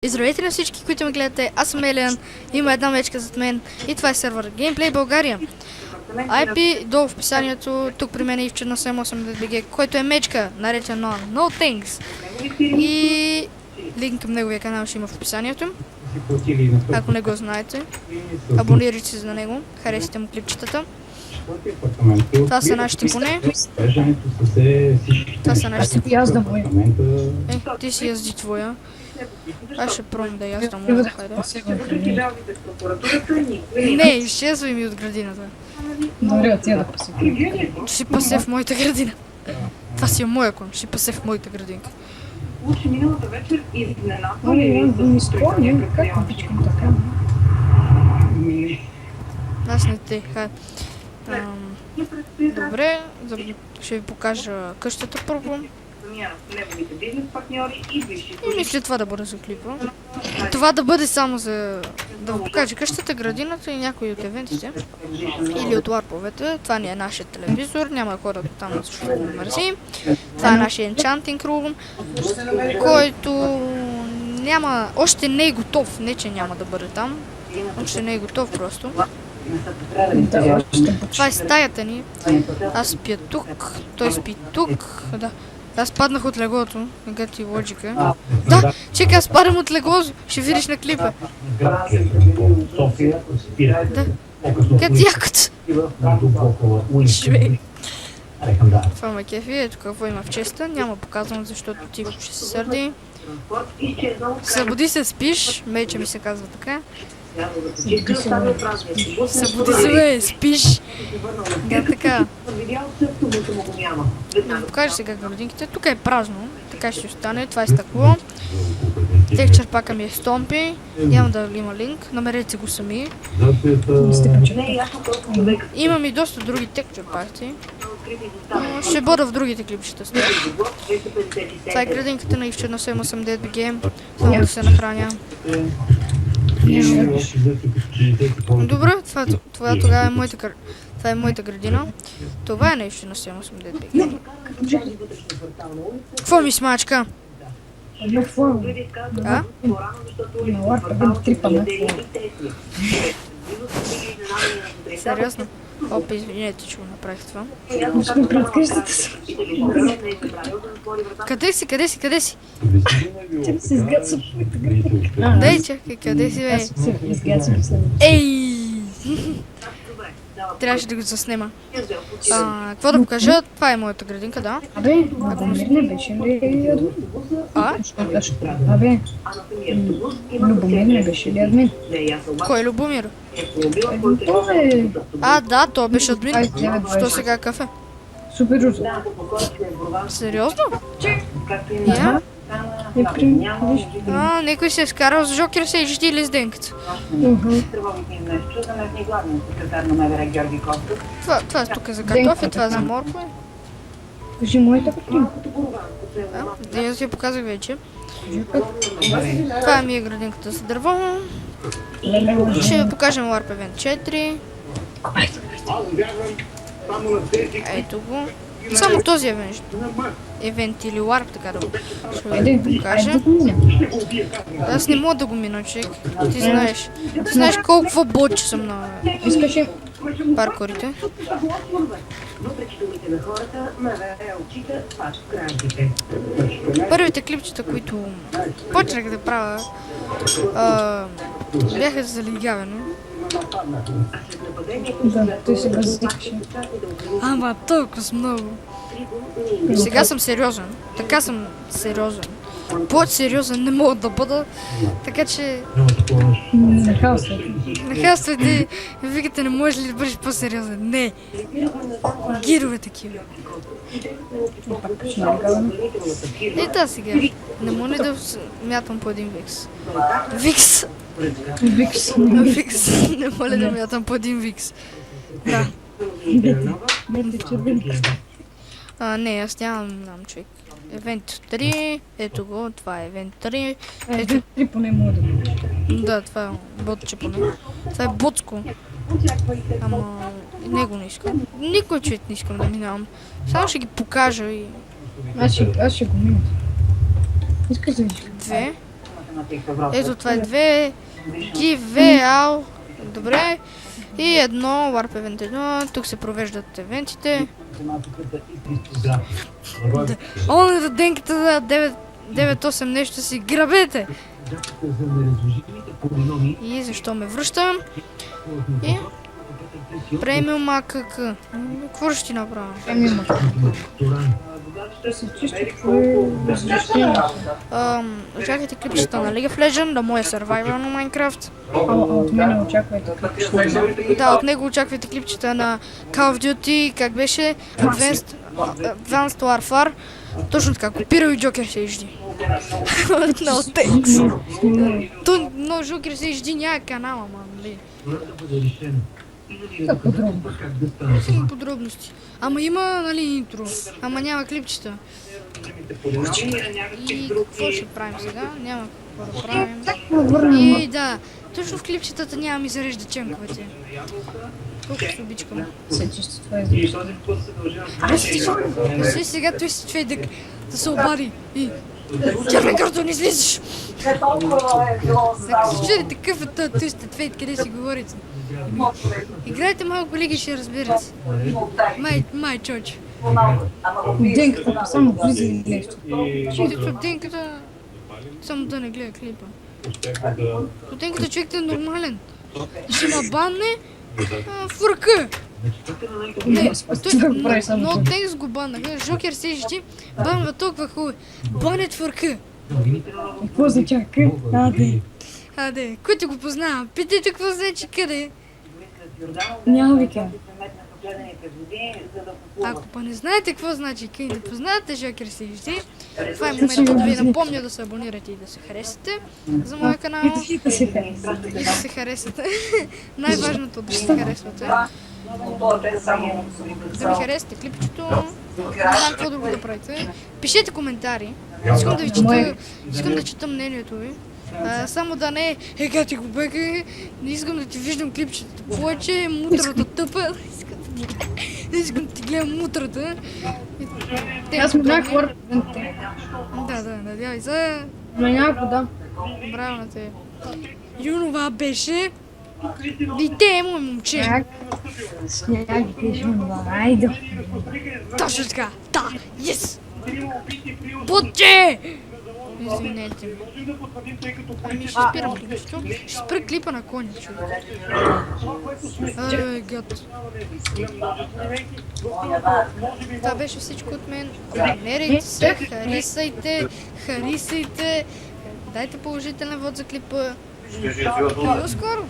И здравейте на всички, които ме гледате. Аз съм Елиан, има една мечка зад мен и това е сервер Gameplay България. IP долу в описанието, тук при мен е Ивче на 780BG, който е мечка, наречен на No Thanks. И линк към неговия канал ще има в описанието. Ако не го знаете, абонирайте се за него, харесайте му клипчетата. Това са нашите коне. Това са нашите коне. Ти си язди твоя. Аз ще пробвам да яздам моя, хайде. Не, изчезвай ми от градината. Добре, отида да пасе. Ще си пасе в моята градина. Това си е моя кон, ще пасе в моята градинка. Не спомням, как обичам така. Аз не те, хайде. Добре, ще ви покажа къщата първо. И мисля това да бъде за клипа. Това да бъде само за да ви покажа къщата, градината и някои от евентите. Или от ларповете. Това ни е нашия телевизор, няма да ходя там, защото го мързи. Това е нашия Enchanting Room, който няма, още не е готов, не че няма да бъде там. Още не е готов просто. Това е стаята ни. Аз спя тук, той спи тук. Да. Аз паднах от леглото, гати лоджика. Да, чекай, аз падам от леглото, ще видиш на клипа. Да, гати якото. Това ме кефи, ето какво има в честа, няма показвам, защото ти ще се сърди. Събуди се, спиш, мече ми се казва така. Събуди се, бе, спиш. Да, така. Да покажа сега градинките. Тук е празно, така ще остане. Това е стъкло. Тех черпака ми е стомпи. Няма да има линк. Намерете го сами. Имам и доста други тех черпакти. Ще бъда в другите клипчета. Това е градинката на Ивче на 780BG. Само да се нахраня. Добре, това тогава е моята, това е моята градина. Това е нещо на 780BG. Какво ми смачка? А? Сериозно? Опа, извинете, че го направих това. Къде си, къде си, къде си? Тя се изгадса. Дай, чакай, къде си, бе? Ей! Трябваше да го заснема. Какво да покажа? Това е моята градинка, да. Абе, Любомир не беше ли админ? А? Абе, Любомир не беше ли админ? Кой е Любомир? Бе, Да, то беше админ. Що сега кафе? супер жуто. Сериозно? Да. Някой се е скарал с Жокер се HD лезденката. Това тук е за картофи, това е за моркови. Кажи моята картинка. Да, я си показах вече. Това ми е градинката за дърво. Ще ви покажем Warp Event 4. Ето го. Само този евент или Warp, така да го покажа. Аз не мога да го мина, човек. Ти знаеш колко ботче съм на паркорите. Първите клипчета, които почнах да правя, бяха за залигаване. Да, той се въздикаше. Ама толкова много. Сега съм сериозен. Така съм сериозен. По-сериозен не мога да бъда. Така че... Нахалствайте. Викате, не можеш ли да бъдеш по-сериозен? Не. Гирове такива. Да сега. Не мога да мятам по един викс. Викс! Не моля да мятам по един викс. Да. Не, аз нямам човек. Евент 3, ето го, това е евент 3. Ето 3 поне мога да го. Да, това е ботче поне. Това е ботско. Ама него не искам. Никой човек не искам да минавам. Само ще ги покажа и... Аз ще го мина. Искаш да видиш? 2. Ето това е 2 GVL. Добре. И едно Warp Event 1. Тук се провеждат евентите. О, на денката за 9-8 нещо си грабете. И защо ме връщам? И премиум АКК. Какво ще ти направя? Премиум. Се чисто твое разрешение. Очаквайте клипчета на League of Legends, на моя Survivor на Minecraft. От мен очаквайте клипчета. Да, от него очаквайте клипчета на Call of Duty, как беше Advanced Warfare. Точно така, копирал и Joker HD. No thanks. Но Joker HD няма канала, ман. Подробно. Има подробности. Ама има, нали, интро. Ама няма клипчета. И какво ще правим сега? Няма какво да правим. И да, точно в клипчетата няма ми зарежда ченковете. Колко се обичкам. Се чисто твое разрешение. Си сега той си фейдък да се обади и червен картон излизаш. Ако се чуди такъв е той сте фейд, къде си говорите? Играйте малко лиги, ще разберете. Май чочо. Денката само влиза и нещо. Чуйте, денката само да не гледа клипа. Денката човек е нормален. Ще ма банне в ръка. Не, но текст го баннаха. Жокер се жди, банва толкова хубаво. Банет в ръка. Какво означава къ? Аде, който го познава, питайте какво значи къде. Няма вика. Ако па не знаете какво значи къде, да познавате Жокер се жди, това е момента да ви напомня да се абонирате и да се харесате за моя канал. И да се хареса. И да се харесате. Най-важното да се харесвате. Да ми харесате клипчето. Не знам какво друго да правите. Пишете коментари. Искам да ви чета, искам да чета мнението ви. Само да не ега ти го бега, не искам да ти виждам клипчета. Повече мутрата тъпа. Не искам да ти гледам мутрата. Аз му дах хора. Да, надявай се. Но някакво да. Браво на те. Юнова беше. Дите, мой момче. Сняг беше това. Айде. Точно така. Да, yes. Бутче! Извинете ме. Ами ще спирам клипчето. Ще спра клипа на коня, човек. Ай, гад. Това беше всичко от мен. Абонирайте се, харесайте. Дайте положителен вод за клипа. И до скоро!